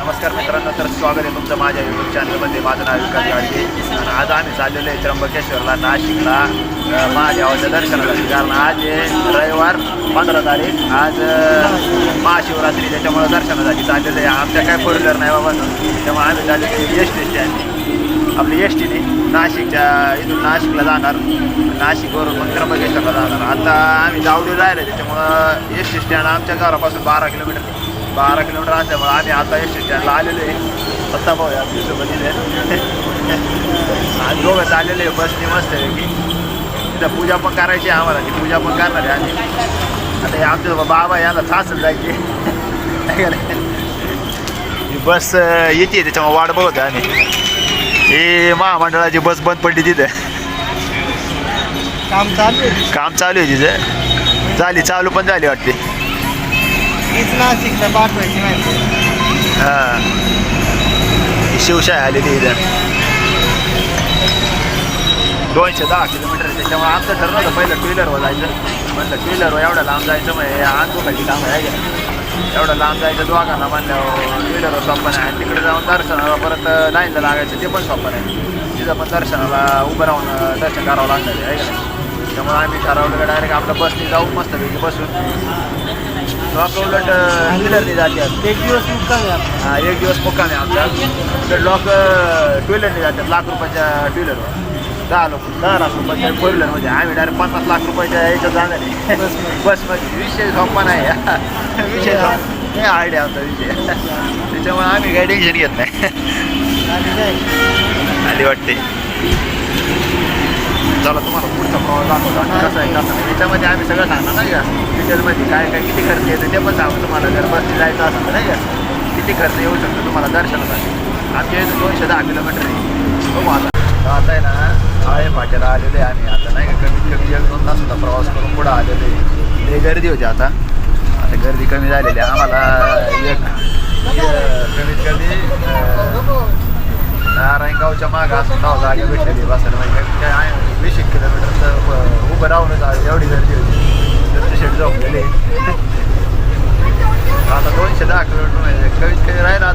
नमस्कार मित्रांनो, तर स्वागत आहे तुमचं माझ्या यूट्यूब चॅनलमध्ये. माझं नाव विकास गाडगे आणि आज आम्ही चाललेलो आहे त्र्यंबकेश्वरला, नाशिकला महादेवाच्या दर्शनासाठी. कारण आज आहे रविवार 15 तारीख, आज महाशिवरात्री, त्याच्यामुळे दर्शनासाठी चाललेलं आहे. आमच्या काय फोर व्हीलर नाही बाबा, त्यामुळे आम्ही चाललेलो एस टी स्टँड, आपली एस टीने नाशिकच्या इथून नाशिकला जाणार, नाशिकवरून मग त्र्यंबकेश्वरला जाणार. आता आम्ही जावडी जायला, त्याच्यामुळं एस टी स्टँड आमच्या घरापासून 12 किलोमीटर असल्यामुळे आम्ही आता एस टी स्टँडला आलेलो आहे. पत्ता भाऊ आपल्यासोबत इथे आज दोघं चाललेले आहे बसने मस्त आहे की. तिथं पूजा पण करायची आहे आम्हाला, ती पूजा पण करणार आहे आम्ही. आता हे आमच्या बाबा याला सासत जायची ही बस येते, त्याच्यामुळे वाट बघतो आम्ही. हे महामंडळाची बस बंद पडली तिथे, काम चालू आहे तिथे. चालू पण झाली वाटते. नाशिकला पाठवायची माहिती. हां, शिवशाही आलेली इथं 210 किलोमीटर. त्याच्यामुळे आमचं ठरलं होतं पहिलं टू व्हीलरवर जायचं. म्हणलं टू व्हीलरवर एवढं लांब जायचं, मग अंगुखाची काम आहे का, एवढं लांब जायचं दोघांना म्हणल्यावर टू व्हीलरवर सोपं नाही. आणि तिकडे जाऊन दर्शनाला परत लाईनला लागायचं, ते पण सोपं नाही. तिथं पण दर्शनाला उभं राहून दर्शन करावं लागणार आहे का. त्यामुळे आम्ही ठरवलं का डायरेक्ट आपल्या बसने जाऊ, मस्तपैकी बसून. लोक उलट टू व्हीलरने जातात. एक दिवस मुक्काम आहे. हां, एक दिवस मुक्काम आहे आमचा. तर लोक टू व्हीलरने जातात, लाख रुपयाच्या टू व्हीलरवर, 10 लाख रुपयाच्या फोर व्हीलरमध्ये. आम्ही डायरेक्ट 50 लाख रुपयाच्या याच्यात जाणार आहे बसमध्ये. विषय सोपा नाही विषय नाही, आयडिया आमचा विषय. त्याच्यामुळे आम्ही काही टेन्शन घेत नाही. आली वाटते. चला तुम्हाला पुढचा प्रवास दाखवतो कसं आहे कसं नाही. याच्यामध्ये आम्ही सगळं सांगणार नाही का, डिटेलमध्ये काय काय किती खर्च येतो ते पण सांगू तुम्हाला. जर बसने जायचं असेल तर नाही का, किती खर्च येऊ शकतो तुम्हाला दर्शनासाठी. आमच्या इथं 210 किलोमीटर आहे. बघू आता आहे ना, आळे फाट्याला आलेले आहे आम्ही आता नाही का. कमीत कमी 1-2 तासाचा प्रवास करून पुढं आलेले आहे. लई गर्दी होती, आता गर्दी कमी झालेली आहे. आम्हाला कमीत कमी नारायणगावच्या मागं असं नाव जागा भेटलेली बसायला. म्हणजे काय 20 किलोमीटरचं उभं राहूनच एवढी गर्दी होती. तर ते शेट झोपलेले. आता 210 किलोमीटर म्हणजे कमीत कमी राहिलं.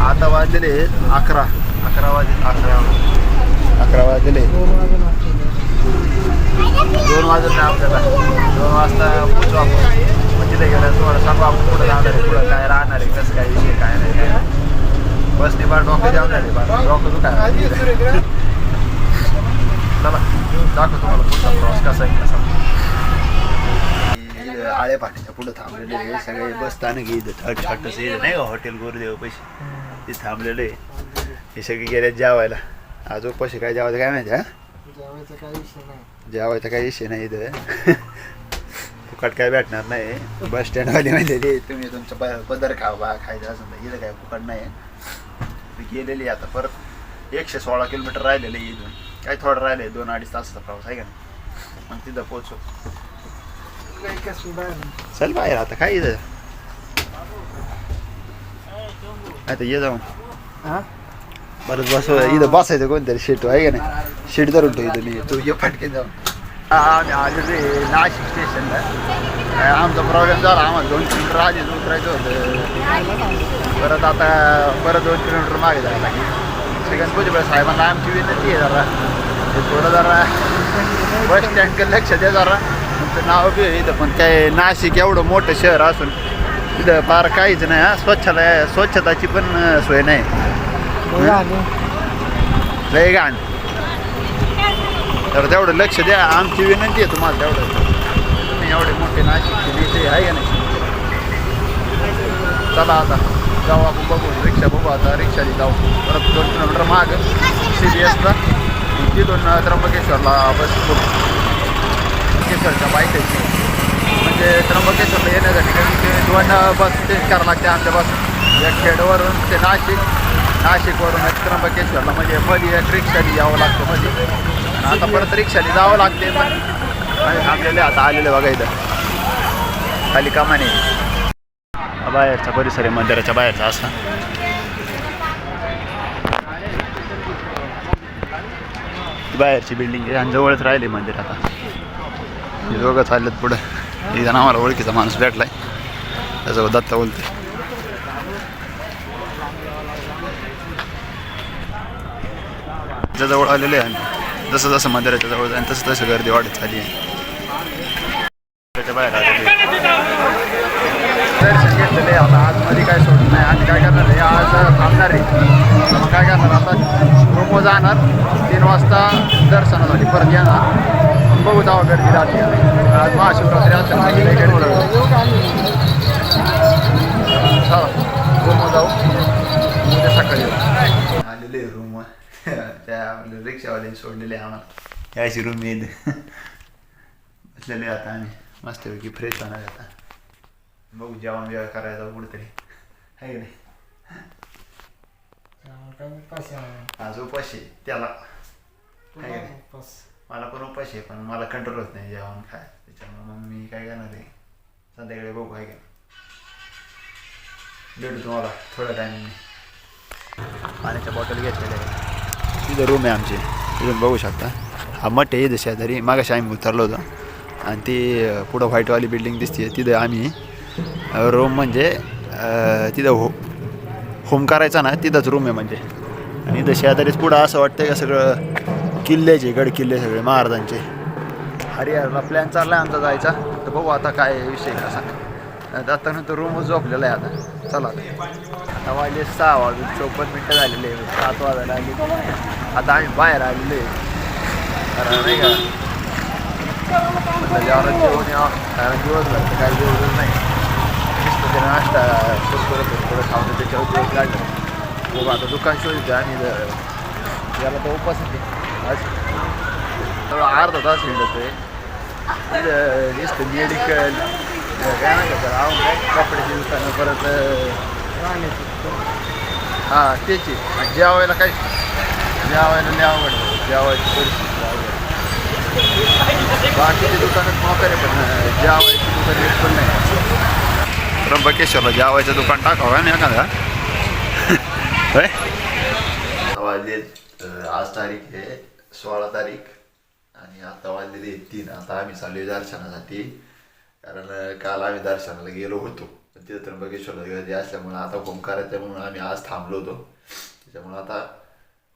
आता वाजलेले 11 वाजलेले. 2 वाजत नाही आपल्याला. 2 वाजता पोचू आपण. मग तिथे गेलं तुम्हाला सांगू आपण कुठं जाणार आहे, कुठं काय राहणार आहे, कसं काय विषय काय नाही काय. बसने बार डॉक्टर जाऊन झाले, डॉक्टर तू काय. चला दाखव तुम्हाला पुढचा प्रवास कसा आहे कसा. आळे फाट्याच्या पुढं थांबलेले सगळे बस स्थानक इथं छोटंसं इथं नाही का, हॉटेल गुरुदेव पैसे ते थांबलेले. हे सगळे गेले जेवायला. अजून पैसे काय जेवायचं काय माहिती. हा, जेवायचा काही विषय नाही इथं. फुकट काय भेटणार नाही. बस स्टँडवाली माहिती तुम्ही तुमचं पदर खावा खायचं असं तर इथं काय फुकट नाही. गेलेली आता परत 116 किलोमीटर राहिलेले इथून. काय थोडं राहिले, 2-2.5 तासाचा प्रवास आहे का नाही. मग तिथं पोचू. चल बाहेर आता काय इथं. आता ये जाऊन परत बस इथं बसायचं कोणतरी शीट आहे का नाही. शीट धरून ठेव इथं, तू ये फटकेन जाऊन. आम्ही आलेलो नाशिक स्टेशनला. आमचा प्रॉब्लेम झाला, आम्हाला 2 किलोमीटर आधीच उतरायचं होतं. परत 2 किलोमीटर मागे जायला लागेल. सगळ्यांनी भुजबळ साहेबांना आमची विनंती आहे जरा ते थोडं जरा बस स्टँडकडे लक्ष द्या जरा. तुमचं नाव बी इथं, पण काय नाशिक एवढं मोठं शहर असून तिथं फार काहीच नाही. हा, स्वच्छताची पण सोय नाही. लय घाण. तर तेवढं लक्ष द्या, आमची विनंती आहे तुम्हाला. तेवढं तुम्ही एवढे मोठे नाशिकचे नेते आहे का नाही. चला आता जाऊ आपण, बघू रिक्षा बघू. आता रिक्षाने जाऊ परत 2 किलोमीटर मागं CBSला. तिथून त्र्यंबकेश्वरला बस त्र्यंबकेश्वरच्या बाईकायची. म्हणजे त्र्यंबकेश्वरला येण्यासाठी कधी 2 बस चेंज करावं लागते आमच्या बस. एक खेडवरून ते नाशिकवरून त्र्यंबकेश्वरला, म्हणजे मध्ये एक रिक्षाने यावं लागतं मध्ये. आणि आता परत रिक्षाने जावं लागते. पण आम्ही थांबलेले आता आलेले बघा इथं खाली कामाने. बाहेरचा परिसर आहे मंदिराच्या बाहेरचा असा. बाहेरची बिल्डिंग आहे आणि जवळच राहिले मंदिर. आता हे दोघं चाललेत पुढं. इथं आम्हाला ओळखीचा माणूस भेटलाय, त्याचं दत्ता बोलते. जवळ आलेले आहे आम्ही. जसं जसं मंदिराच्या जवळ जाईल तसं तसं गर्दी वाढत झाली आहे. त्याच्या बाहेर आलेली दर्शन घेतलेले आता आतमध्ये काय सोडलं नाही. आम्ही काय करणार आहे आज थांबणार आहे. मग काय करणार आता रूमवर जाणार 3 वाजता दर्शनासाठी परत येणार. बघू जावं गर्दी राहते. आज महाशिवरात्री असल्यामुळे गर्दी रूमवर जाऊ उद्या सकाळी आलेले रूमवर. त्या रिक्षावाले सोडलेले आम्हाला याची रूम येईल बसलेले. आता आम्ही मस्तपैकी फ्रेश होणार आता. बघू जेवण बिवण करायचं कुठेतरी आहे की नाही. आज उपाशी त्याला आहे की नाही. मला पण उपाशी आहे पण मला कंट्रोल होत नाही जेवण खाय. त्याच्यामुळे मग मी काय करणार आहे संध्याकाळी बघू आहे की भेटू तुम्हाला थोड्या टायमिंगने. पाण्याच्या बॉटल घेतलेल्या आहे. तिथं रूम आहे आमची. तिथून बघू शकता. हा मठ आहे इथं शेजारी. मागाशी आम्ही उतरलो होतो आणि ती पुढं व्हाईटवाली बिल्डिंग दिसते. तिथं आम्ही रूम म्हणजे तिथं होम करायचा ना तिथंच रूम आहे म्हणजे. आणि इथं शेजारीच पुढं असं वाटतं का सगळं किल्ल्याचे गड किल्ले सगळे महाराजांचे. हरिहरला प्लॅन चालला आहे आमचा जायचा. तर बघू आता काय विषय कसा. आता नंतर रूमच झोपलेला आहे आता. चला आता वाजले 6:54 झालेले. 7 वाजायला आले. आता आम्ही बाहेर आलेलो आहे कारण नाही का जेवण जेवण यावं. कारण दिवसभर तर काही जेवढं नाही. नुसतं त्याला नाश्ता करत थोडं खावतं त्याच्यावर दिवस लागलं. बघू आता दुकान शोधतं आणि याला तर उपास येते आज. थोडं अर्धा तास हिंडतो आहे. तिथं नुसतं मेडिकल काय नाही का राहून काय कपड्याची दुकानं परत हां त्याची. जेवायला काही जेवायला लय आवडतं. जेवायची परिस्थिती आवडते. बाकीची दुकानात मोकार आहे पण जेवायची दुकान येत पण नाही. त्र्यंबकेश्वरला जेवायचं दुकान टाकावं ना एखादा. वाजले आज तारीख आहे 16 तारीख आणि आता वाजलेली 3. आता आम्ही चालू दर्शनासाठी. कारण काल आम्ही दर्शनाला गेलो होतो पण तिथं त्र्यंबकेश्वरला गर्दी असल्यामुळे आता होम करायचं म्हणून आम्ही आज थांबलो होतो. त्याच्यामुळे आता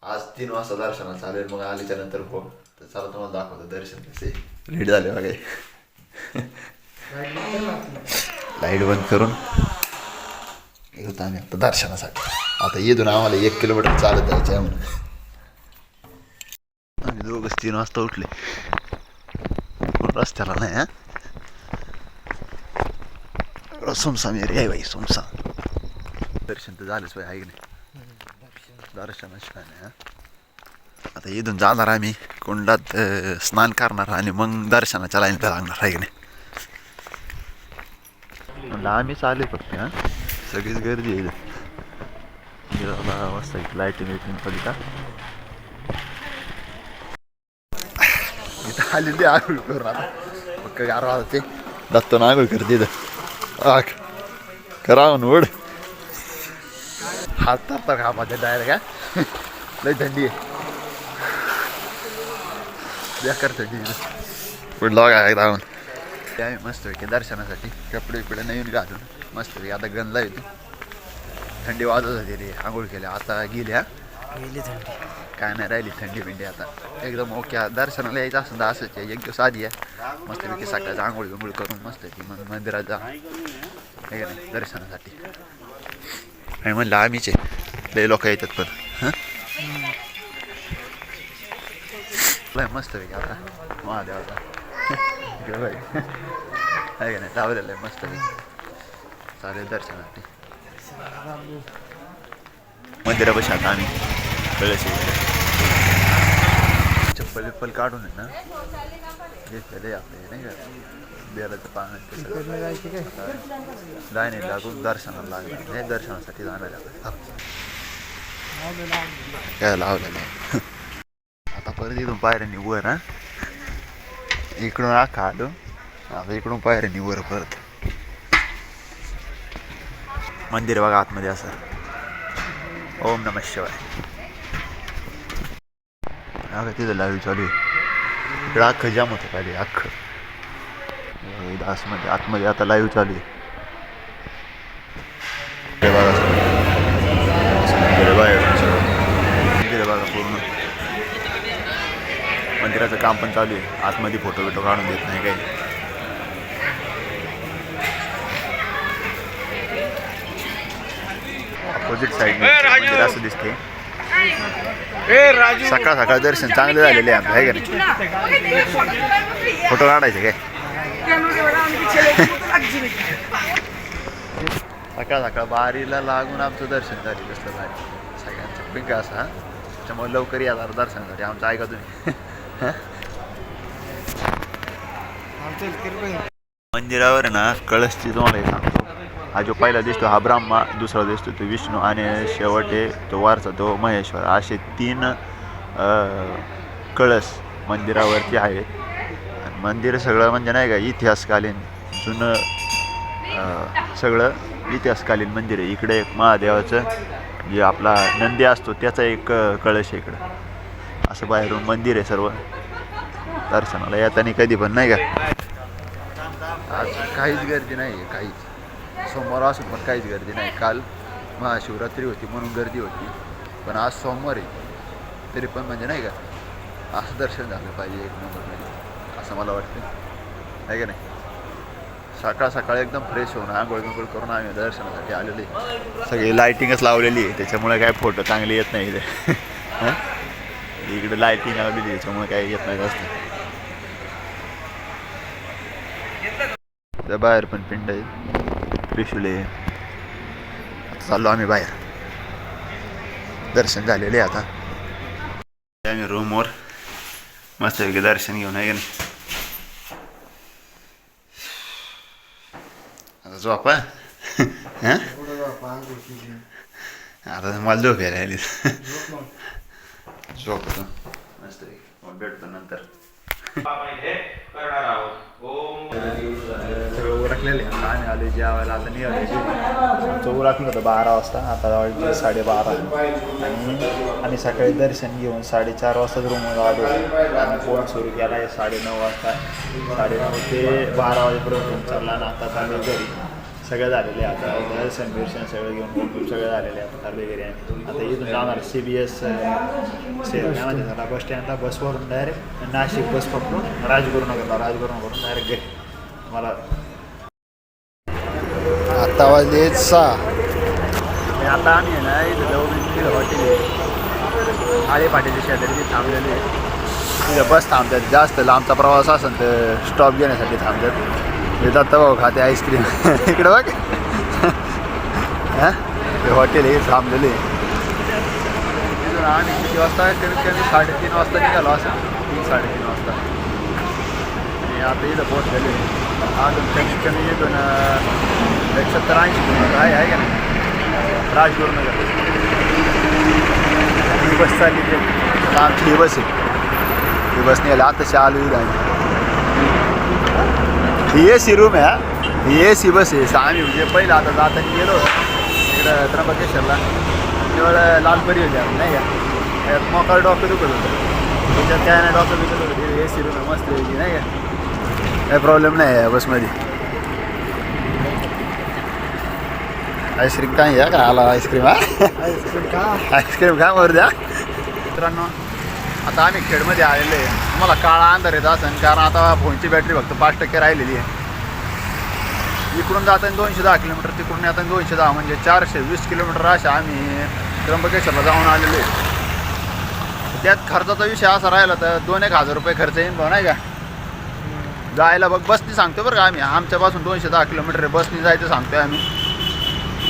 आज 3 वाजता दर्शनाला चालेल. मग आल्याच्या नंतर हो तर चला तुम्हाला दाखवतो दर्शन कसे लेट झाले वगैरे. लाईट बंद करून येतो आम्ही आता दर्शनासाठी. आता येतो ना आम्हाला 1 किलोमीटर चालत जायचं आहे म्हणून. आम्ही दोघंच 3 वाजता उठले. रस्त्याला नाही हां. सुमसाम एरिया आहे बाई सुमसाम. दर्शन तर झालंच बाई आहे की नाही. दर्शनाशिवाय नाही हां. आता इथून जाणार आम्ही कुंडात स्नान करणार आणि मग दर्शनाच्या लाईनला लागणार आहे की नाही. म्हणलं आम्हीच आले फक्त हां. सगळीच गर्दी आहे इथं. मस्त लाईटिंग विटिंग पडली का इथं आलेली आगुळ करून. आता पक्क गारवा ते दत्तून आगुळ करते इथं. करा ओढ हात तर का माझ्या डायरेक्ट का लई थंडी आहे. बेकार थंडी पुढला काय धावून आम्ही मस्तपैकी दर्शनासाठी कपडे बिपडे नवीन घालून मस्तपैकी आता गंजला येतो. थंडी वाजत होती रे. आंघोळ केल्या आता गेल्या गेली थंडी काय नाही राहिली थंडी बिंडी. आता एकदम ओके. दर्शनाला यायचं असं तर असंच आहे. 1 दिवस आधी आहे मस्तपैकी सकाळचं आंघोळ बिंघोळ करून मस्तपैकी मग मंदिरात जा आहे का नाही दर्शनासाठी. आणि म्हणलं आम्हीच आहे लय लोक येतात पण हां लय मस्तपैकी आता महादेवाचा आहे का नाही लावलेलं आहे मस्तपैकी. चालेल दर्शनासाठी मंदिरापाशी आता आम्ही कळशी चप्पल बिप्पल काढून आहे ना घेतलेलं आहे आपले नाही का. बेलाचं पाणी लाईन लागून दर्शनाला लागलं नाही. दर्शनासाठी जाणार काय लावलेलं आहे. आता परत इकडून पायऱ्यांनी वर हां. इकडून आखा आलो आता इकडून पायऱ्यांनी वर परत. मंदिर बघा आतमध्ये असं. ओम नमः शिवाय. अगं तिथं लाईव्ह चालू आहे. इकडं अख्खं जाम होतं खाली अख्खं आतमध्ये आतमध्ये आता लाईव्ह चालू आहे. काम पण चालू आहे. आतमध्ये फोटो बिटो काढून देत नाही काही. अपोजिट साईड मंदिर असं दिसते. सकाळ सकाळ दर्शन चांगले झालेले आहे आमचं, आहे का नाही? फोटो काढायचे काय? सकाळ सकाळ बारीला लागून आमचं दर्शन झाले. कसलं भारी सगळ्यांचं पिंक असा. त्याच्यामुळे लवकर या दर्शनासाठी आमचं, ऐका तुम्ही. मंदिरावर ना कळसची तुम्हाला एक सांगतो. हा जो पहिला दिसतो हा ब्रह्मा, दुसरा दिसतो तो विष्णू आणि शेवटे तो वरचा तो महेश्वर. असे 3 कळस मंदिरावरती आहेत. आणि मंदिर सगळं म्हणजे नाही का इतिहासकालीन जुनं सगळं इतिहासकालीन मंदिर आहे. इकडे एक महादेवाचं जे आपला नंदी असतो त्याचा एक कळश आहे इकडं. असं बाहेरून मंदिर आहे सर्व. दर्शनाला येताना कधी पण नाही का. आज काहीच गर्दी नाही आहे, काहीच. सोमवार असून पण काहीच गर्दी नाही. काल महाशिवरात्री होती म्हणून गर्दी होती, पण आज सोमवार आहे तरी पण म्हणजे नाही का असं दर्शन झालं पाहिजे एक नंबरमध्ये असं मला वाटतं, आहे का नाही. सकाळ सकाळ एकदम फ्रेश होऊन आंघोळ बिंघोळ करून आम्ही दर्शनासाठी आलेले. सगळी लायटिंगच लावलेली आहे त्याच्यामुळे काय फोटो चांगले येत नाही इथे. इकडे लायटिंग लावलेली त्याच्यामुळे काही येत नाही जास्त. त्या बाहेर पण पिंड आहे त्रिशुले. आता चाललो आम्ही बाहेर. दर्शन झालेले आता आम्ही रूमवर मस्तपैकी दर्शन घेऊन, आहे का नाही. आता झोपा. आता मला झोप यायला आली. झोपतो मस्तपैकी, मग भेटतो नंतर. सगळं उरकलेले आम्ही आले जेवायला. आता निघाले. आमचं उरकलं होतं 12 वाजता, आता 12:30. आणि आम्ही सकाळी दर्शन घेऊन 4:30 वाजता रूमवर आलो. आणि फोन सुरू केला आहे 9:30 वाजता. 9:30 ते 12 वाजेपर्यंत चालला. आणि आता चालू घरी. सगळं झालेले आता दर्शन बिर्शन सगळं घेऊन सगळं झालेले. आता चालू घरी आहे. आता इथून जाणार CBS म्हणजे झाला बस स्टँडला. बसवरून डायरेक्ट नाशिक बस पकडून राजगुरुनगरला. राजगुरुनगरून डायरेक्ट घरी. मला आता वाजले 6. आता आम्ही आहे ना इथं जवळ हॉटेल आहे आळे पाटीलच्या शेजारी थांबलेले आहे. तिथं बस थांबतात. जास्त लांबचा प्रवास असेल तर स्टॉप घेण्यासाठी थांबतात. येतात भाऊ खाते आईस्क्रीम. इकडं बघ. हां ते हॉटेल आहे थांबलेले. आम्ही किती वाजता कमीत कमी 3:30 वाजता निघालो असं. 3-3:30 वाजता. आणि आता इथं पोहोचलेले. अजून कमीत कमी इथून 70-80 किलोमीटर आहे का नाही राजगुरुनगर. ही बस चालली ते आमची ही बस आहे. ही बस निघाली. आताशी आलो इथं. ही AC रूम आहे. ही AC बस आहे. आम्ही म्हणजे पहिलं आता जाताना गेलो इकडं त्र्यंबकेश्वरला. तेवढं लालपरी होती आपण नाही का. मोकार डॉक्टर दुखत होतं. त्याच्यात काय नाही डॉक्टर दुखत होतं. AC रूम आहे मस्त होती नाही का. काही प्रॉब्लेम नाही आहे बसमध्ये. आईस्क्रीम काय घ्या का आला आईस्क्रीम. आईस्क्रीम खा वर द्या. मित्रांनो आता आम्ही खेडमध्ये आलेलो आहे. तुम्हाला काळा अंधार येत असेल कारण आता फोनची बॅटरी फक्त 5% राहिलेली आहे. इकडून जाताना 210 किलोमीटर, तिकडून येताना 210 म्हणजे 420 किलोमीटर अशा आम्ही त्र्यंबकेश्वरला जाऊन आलेलो आहे. त्यात खर्चाचा विषय असा राहिला तर 2-1 हजार रुपये खर्च येईन भाऊ नाही का. जायला बघ बसनी सांगतो बरं का आम्ही. आमच्यापासून 210 किलोमीटर बसनी जायचं सांगतोय आम्ही.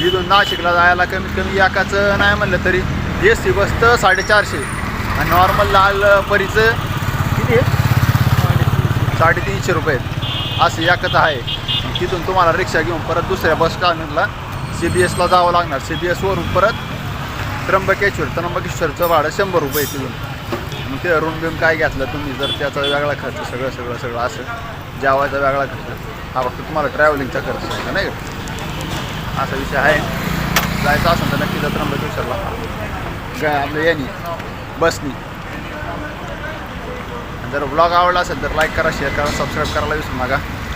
इथून नाशिकला जायला कमीत कमी एकाचं नाही म्हणलं तरी AC बस तर 450. आणि नॉर्मल लाल परीचं किती आहे 350 रुपये असं एकच आहे. तिथून तुम्हाला रिक्षा घेऊन परत दुसऱ्या बस स्टँडला CBSला जावं लागणार. CBSवरून परत त्र्यंबकेश्वरचं भाडं 100 रुपये तिथून. मग ते रूम बिम काय घेतलं तुम्ही जर त्याचा वेगळा खर्च सगळं असं. जेवायचा वेगळा खर्च. हा फक्त तुम्हाला ट्रॅव्हलिंगचा खर्च सांगा नाही का. असा विषय आहे. जायचं असेल तर नक्की तर त्र्यंबकेश्वरला काय आपलं यानी बसनी. जर ब्लॉग आवडला असेल तर लाईक करा, शेअर करा, सबस्क्राईब करायला विसरू नका.